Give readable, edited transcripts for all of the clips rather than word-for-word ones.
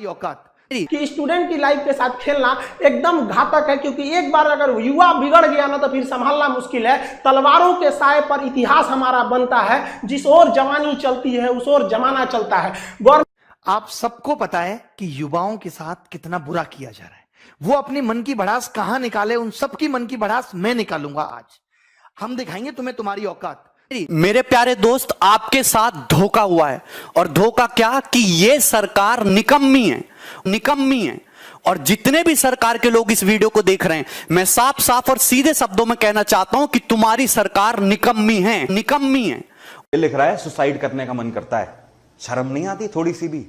औकात कि स्टूडेंट की लाइफ के साथ खेलना एकदम घातक है, क्योंकि एक बार अगर युवा बिगड़ गया ना तो फिर संभालना मुश्किल है। तलवारों के साए पर इतिहास हमारा बनता है, जिस ओर जवानी चलती है उस ओर जमाना चलता है। आप सबको पता है कि युवाओं के साथ कितना बुरा किया जा रहा है। वो अपनी मन की भड़ास कहां निकाले, उन सबकी मन की भड़ास मैं निकालूंगा। आज हम दिखाएंगे तुम्हें तुम्हारी औकात। मेरे प्यारे दोस्त, आपके साथ धोखा हुआ है। और धोखा क्या कि ये सरकार निकम्मी है, निकम्मी है। और जितने भी सरकार के लोग इस वीडियो को देख रहे हैं, मैं साफ साफ और सीधे शब्दों में कहना चाहता हूं कि तुम्हारी सरकार निकम्मी है, निकम्मी है। ये लिख रहा है सुसाइड करने का मन करता है। शर्म नहीं आती थोड़ी सी भी?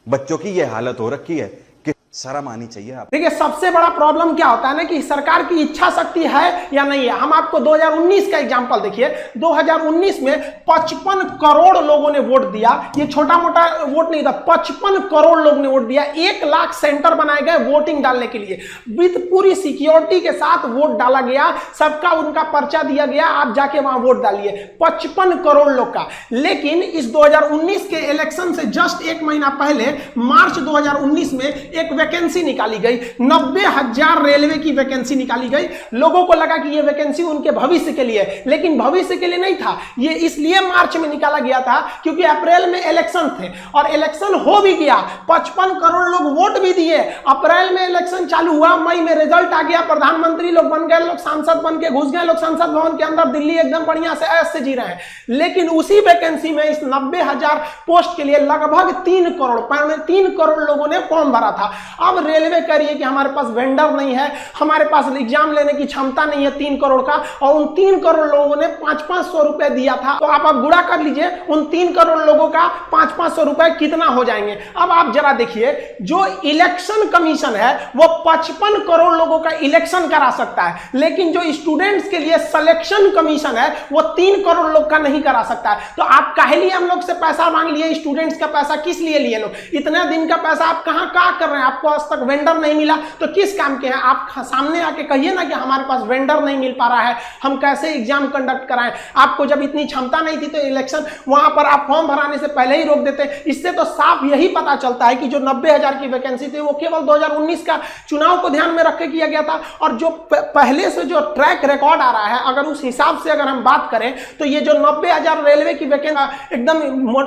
बच्चों की ये हालत हो रखी है कि शर्म आनी चाहिए। आप देखिए, सबसे बड़ा प्रॉब्लम क्या होता है ना कि सरकार की इच्छा शक्ति है या नहीं है। हम आपको 2019 का एग्जांपल देखिए। 2019 में 55 करोड़ लोगों ने वोट दिया। ये छोटा मोटा वोट नहीं था, 55 करोड़ लोगों ने वोट दिया। 1 लाख सेंटर बनाए गए वोटिंग डालने के लिए, विद पूरी सिक्योरिटी के साथ वोट डाला गया। सबका उनका पर्चा दिया गया, आप जाके वहां वोट डालिए। 55 करोड़ लोग का। लेकिन इस 2019 के इलेक्शन से जस्ट 1 महीना पहले मार्च 2019 में एक वैकेंसी निकाली गई। 90,000 रेलवे की वैकेंसी निकाली गई। लोगों को लगा कि यह वैकेंसी उनके भविष्य के लिए, लेकिन भविष्य के लिए नहीं था। यह इसलिए मार्च में निकाला गया था क्योंकि अप्रैल में इलेक्शन थे और इलेक्शन हो भी गया। 55 करोड़ लोग वोट भी दिए। अप्रैल में इलेक्शन चालू हुआ, मई में रिजल्ट आ गया, प्रधानमंत्री लोग बन गए, लोग सांसद बन के घुस गए, लोग संसद भवन के अंदर दिल्ली एकदम बढ़िया से ऐश से जी रहे हैं। लेकिन उसी वैकेंसी में इस 90,000 पोस्ट के लिए लगभग 3 करोड़ लोगों ने फॉर्म भरा था। अब रेलवे कह रही है कि हमारे पास वेंडर नहीं है, हमारे पास एग्जाम लेने की क्षमता नहीं है 3 करोड़ का, और उन 3 करोड़ लोगों ने 500-500 रुपए दिया था। तो आप गुणा कर लीजिए, उन 3 करोड़ लोगों का 500-500 रुपए कितना हो जाएंगे। अब आप जरा देखिए, जो इलेक्शन कमीशन है वो 55 करोड़ लोगों का इलेक्शन करा सकता है, लेकिन जो स्टूडेंट्स के लिए सिलेक्शन कमीशन है वो 3 करोड़ लोग का नहीं करा सकता है। तो आप काहे लिए हम लोग से पैसा मांग लिए? स्टूडेंट्स का पैसा किस लिए लिए लोग? इतने दिन का पैसा आप कहां कर रहे हैं? आपको आज तक वेंडर नहीं मिला तो किस काम के हैं? आप सामने आके कहिए ना कि हमारे पास वेंडर नहीं मिल पा रहा है, हम कैसे एग्जाम कंडक्ट कराएं। आपको जब इतनी क्षमता नहीं थी तो इलेक्शन वहां पर आप फॉर्म भराने से पहले ही रोक देते। इससे तो साफ यही पता चलता है कि जो 90,000 की वैकेंसी थी वो केवल 2019 का चुनाव को ध्यान में रख के किया गया था। और जो पहले से जो ट्रैक रिकॉर्ड आ रहा है, अगर उस हिसाब से अगर हम बात करें तो ये जो 90,000 रेलवे की वैकेंसी, एकदम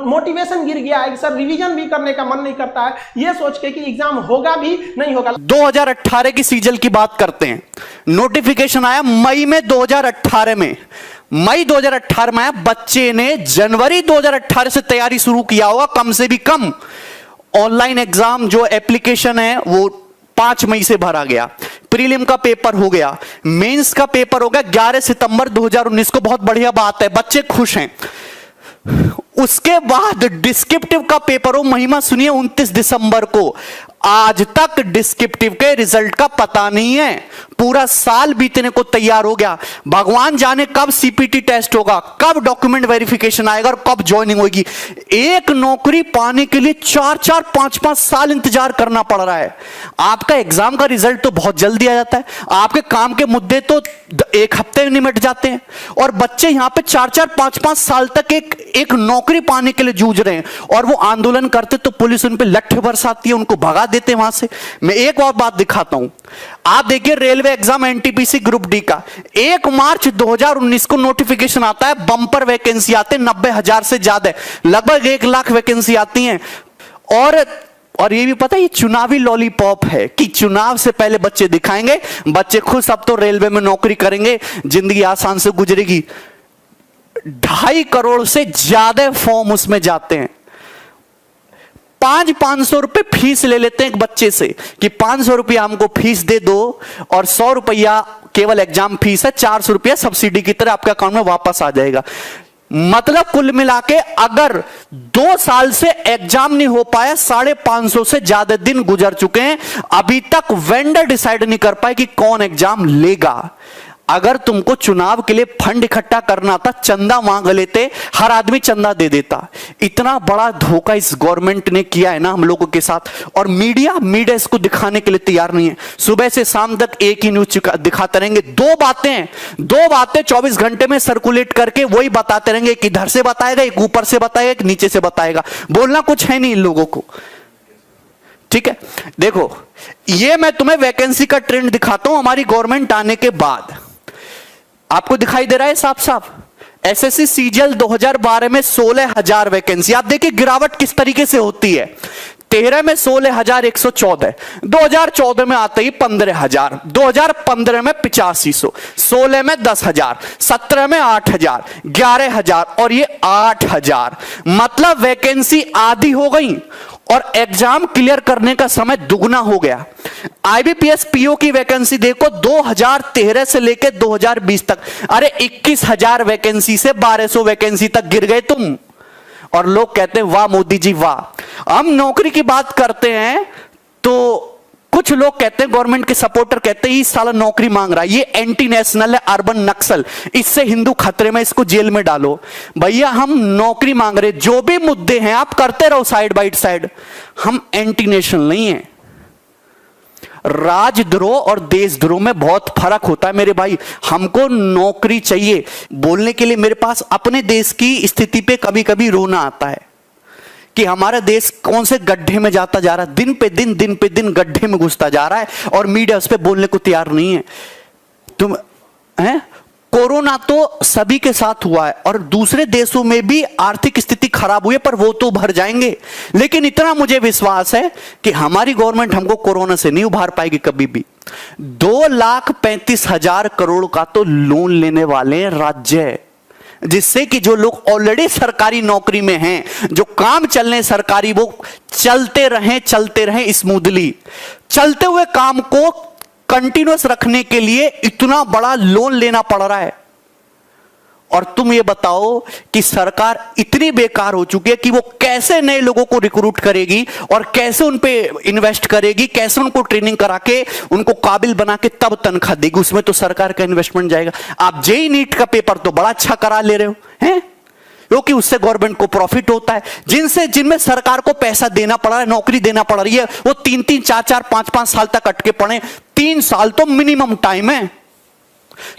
मोटिवेशन गिर गया है। सर रिवीजन भी करने का मन नहीं करता है, ये सोच के कि एग्जाम होगा भी नहीं होगा। 2018 की सीजन की बात करते हैं। नोटिफिकेशन आया मई में 2018 में, मई 2018 में आया। बच्चे ने जनवरी 2018 से तैयारी शुरू किया होगा कम से भी कम। ऑनलाइन एग्जाम जो एप्लीकेशन है वो 5 मई से भरा गया। प्रीलिम का पेपर हो गया, मेंस का पेपर हो गया 11 सितंबर 2019 को। बहुत बढ़िया बात है, बच्चे खुश हैं। उसके बाद डिस्क्रिप्टिव का पेपर हो, महिमा सुनिए, 29 दिसंबर को। आज तक डिस्क्रिप्टिव के रिजल्ट का पता नहीं है। पूरा साल बीतने को तैयार हो गया। भगवान जाने कब सीपीटी टेस्ट होगा, कब डॉक्यूमेंट वेरिफिकेशन आएगा और कब ज्वाइनिंग होगी। एक नौकरी पाने के लिए 4-4, 5-5 साल इंतजार करना पड़ रहा है। आपका एग्जाम का रिजल्ट तो बहुत जल्दी आ जाता है, आपके काम के मुद्दे तो 1 हफ्ते में निमट जाते हैं, और बच्चे यहां पे 4-4, 5-5 साल तक एक नौकरी पाने के लिए जूझ रहे हैं। और वो आंदोलन करते तो पुलिस उन पे लट्ठे बरसाती है, उनको भगा देते वहां से। मैं एक और बात दिखाता हूं, आप देखिए railway exam NTPC group D का 1 मार्च 2019 को नोटिफिकेशन आता है। बंपर वैकेंसी आते हैं 90,000 से ज्यादा, लगभग 1 लाख वैकेंसी आती हैं। और ये भी पता है, ये चुनावी लॉलीपॉप है कि चुनाव से पहले बच्चे दिखाएंगे, बच्चे खुद अब तो रेलवे में नौकरी करेंगे, जिंदगी आसान से गुजरेगी। 2.5 करोड़ से ज्यादा फॉर्म उसमें जाते हैं। 500 रुपए फीस ले लेते हैं एक बच्चे से कि 500 रुपया हमको फीस दे दो, और 100 रुपया केवल एग्जाम फीस है, 400 रुपया सब्सिडी की तरह आपके अकाउंट में वापस आ जाएगा। मतलब कुल मिला के अगर 2 साल से एग्जाम नहीं हो पाया, 550 से ज्यादा दिन गुजर चुके हैं, अभी तक वेंडर डिसाइड नहीं कर पाए कि कौन एग्जाम लेगा। अगर तुमको चुनाव के लिए फंड इकट्ठा करना था, चंदा मांग लेते, हर आदमी चंदा दे देता। इतना बड़ा धोखा इस गवर्नमेंट ने किया है ना हम लोगों के साथ, और मीडिया इसको दिखाने के लिए तैयार नहीं है। सुबह से शाम तक एक ही न्यूज दिखाते रहेंगे। दो बातें 24 घंटे में सर्कुलेट करके वही बताते रहेंगे। एक इधर से बताएगा, एक ऊपर से बताएगा, एक नीचे से बताएगा। बोलना कुछ है नहीं इन लोगों को। ठीक है, देखो ये मैं तुम्हें वैकेंसी का ट्रेंड दिखाता हूं हमारी गवर्नमेंट आने के बाद। आपको दिखाई दे रहा है साफ साफ, एसएससी सीजीएल 2012 में 16,000 वैकेंसी। आप देखिए गिरावट किस तरीके से होती है। 13 में 16,114, 2014 में आते ही 15,000, 2015 में 8500, 16 में 10,000, 17 में 8,000, 11,000 और ये 8,000। मतलब वैकेंसी आधी हो गई और एग्जाम क्लियर करने का समय दुगना हो गया। आईबीपीएस पीओ की वैकेंसी देखो 2013 से लेकर 2020 तक, अरे 21,000 वैकेंसी से 1200 वैकेंसी तक गिर गए तुम। और लोग कहते हैं वाह मोदी जी वाह। हम नौकरी की बात करते हैं तो कुछ लोग कहते हैं, गवर्नमेंट के सपोर्टर कहते हैं, इस साल नौकरी मांग रहा है, ये एंटी नेशनल है, अर्बन नक्सल, इससे हिंदू खतरे में, इसको जेल में डालो। भैया हम नौकरी मांग रहे, जो भी मुद्दे हैं आप करते रहो साइड बाय साइड, हम एंटी नेशनल नहीं है। राजद्रोह और देशद्रोह में बहुत फर्क होता है मेरे भाई। हमको नौकरी चाहिए। बोलने के लिए मेरे पास अपने देश की स्थिति पे कभी कभी रोना आता है कि हमारा देश कौन से गड्ढे में जाता जा रहा है, दिन पे दिन गड्ढे में घुसता जा रहा है और मीडिया उस पर बोलने को तैयार नहीं है। तुम हैं, कोरोना तो सभी के साथ हुआ है और दूसरे देशों में भी आर्थिक स्थिति खराब हुई है, पर वो तो उभर जाएंगे। लेकिन इतना मुझे विश्वास है कि हमारी गवर्नमेंट हमको कोरोना से नहीं उभार पाएगी कभी भी। 2,35,000 करोड़ का तो लोन लेने वाले हैं राज्य, जिससे कि जो लोग ऑलरेडी सरकारी नौकरी में हैं, जो काम चल रहे सरकारी, वो चलते रहें स्मूथली। चलते हुए काम को कंटिन्यूअस रखने के लिए इतना बड़ा लोन लेना पड़ रहा है। और तुम ये बताओ कि सरकार इतनी बेकार हो चुकी है कि वो कैसे नए लोगों को रिक्रूट करेगी और कैसे उन पे इन्वेस्ट करेगी, कैसे उनको ट्रेनिंग करा के उनको काबिल बना के तब तनख्वाह देगी। उसमें तो सरकार का इन्वेस्टमेंट जाएगा। आप जेईई नीट का पेपर तो बड़ा अच्छा करा ले रहे हो हैं, क्योंकि उससे गवर्नमेंट को प्रॉफिट होता है। जिनमें सरकार को पैसा देना पड़ रहा है, नौकरी देना पड़ रही है, वो 3-3, 4-4, 5-5 साल तक अटके पड़े। 3 साल तो मिनिमम टाइम है।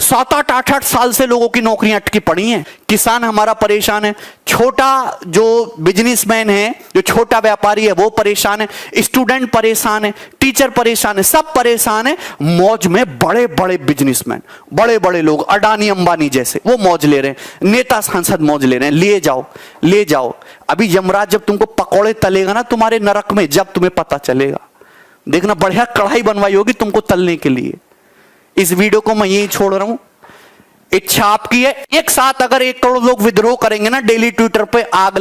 7-8, 8-8 साल से लोगों की नौकरियां अटकी पड़ी हैं। किसान हमारा परेशान है, छोटा जो बिजनेसमैन है, जो छोटा व्यापारी है वो परेशान है, स्टूडेंट परेशान है, टीचर परेशान है, सब परेशान है। मौज में बड़े बड़े बिजनेसमैन, बड़े बड़े लोग, अडानी अंबानी जैसे, वो मौज ले रहे हैं, नेता सांसद मौज ले रहे हैं। ले जाओ। अभी यमराज जब तुमको पकौड़े तलेगा ना तुम्हारे नरक में, जब तुम्हें पता चलेगा, देखना बढ़िया कढ़ाई बनवाई होगी तुमको तलने के लिए। इस वीडियो को मैं यही छोड़ रहा हूं। इच्छा आपकी है, एक साथ अगर 1 करोड़ लोग विद्रोह करेंगे ना डेली ट्विटर पे, आग